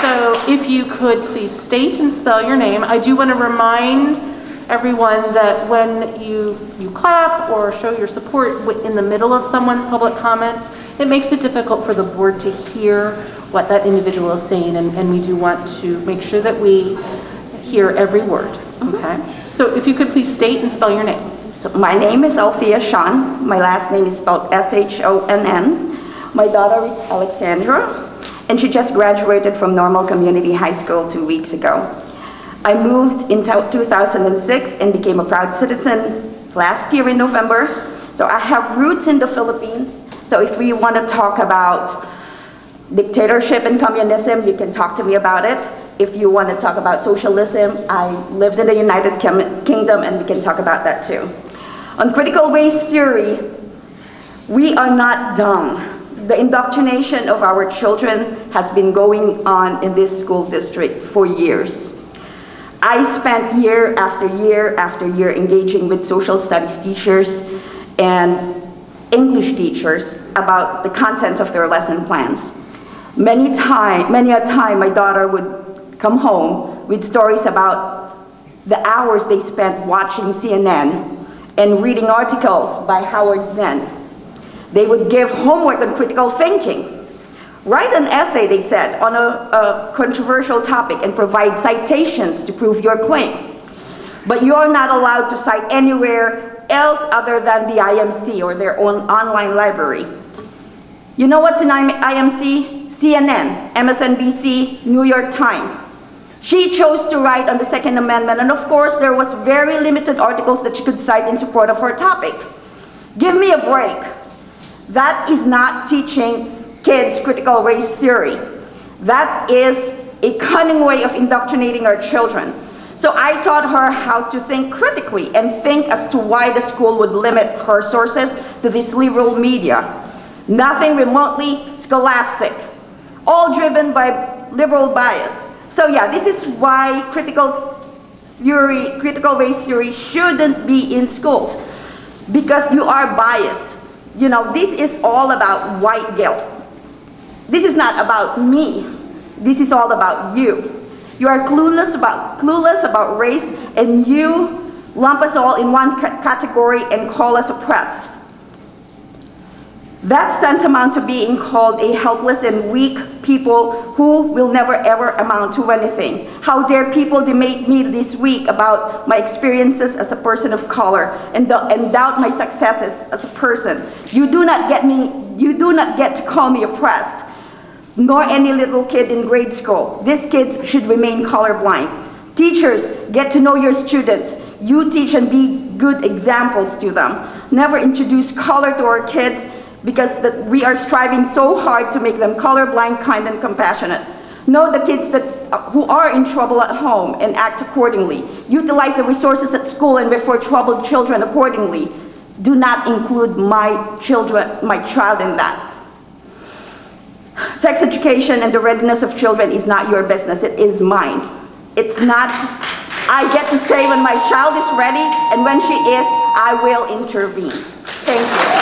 So if you could please state and spell your name. I do want to remind everyone that when you clap or show your support in the middle of someone's public comments, it makes it difficult for the board to hear what that individual is saying, and we do want to make sure that we hear every word, okay? So if you could please state and spell your name. So my name is Althea Shonn. My last name is spelled S-H-O-N-N. My daughter is Alexandra, and she just graduated from Normal Community High School 2 weeks ago. I moved in 2006 and became a proud citizen last year in November. So I have roots in the Philippines. So if we want to talk about dictatorship and communism, you can talk to me about it. If you want to talk about socialism, I lived in the United Kingdom, and we can talk about that too. On critical race theory, we are not dumb. The indoctrination of our children has been going on in this school district for years. I spent year after year after year engaging with social studies teachers and English teachers about the contents of their lesson plans. Many a time, my daughter would come home with stories about the hours they spent watching CNN and reading articles by Howard Zinn. They would give homework on critical thinking. Write an essay, they said, on a controversial topic and provide citations to prove your claim. But you are not allowed to cite anywhere else other than the IMC or their own online library. You know what's in IMC? CNN, MSNBC, New York Times. She chose to write on the Second Amendment, and of course there was very limited articles that she could cite in support of her topic. Give me a break. That is not teaching kids critical race theory. That is a cunning way of indoctrinating our children. So I taught her how to think critically and think as to why the school would limit her sources to this liberal media. Nothing remotely scholastic, all driven by liberal bias. So yeah, this is why critical race theory shouldn't be in schools, because you are biased. You know, this is all about white guilt. This is not about me. This is all about you. You are clueless about race, and you lump us all in one category and call us oppressed. That's tantamount to being called a helpless and weak people who will never ever amount to anything. How dare people debate me this week about my experiences as a person of color and doubt my successes as a person. You do not get to call me oppressed, nor any little kid in grade school. These kids should remain colorblind. Teachers, get to know your students. You teach and be good examples to them. Never introduce color to our kids, because we are striving so hard to make them colorblind, kind, and compassionate. Know the kids who are in trouble at home and act accordingly. Utilize the resources at school and refer troubled children accordingly. Do not include my child in that. Sex education and the readiness of children is not your business, it is mine. It's not, I get to say when my child is ready, and when she is, I will intervene. Thank you.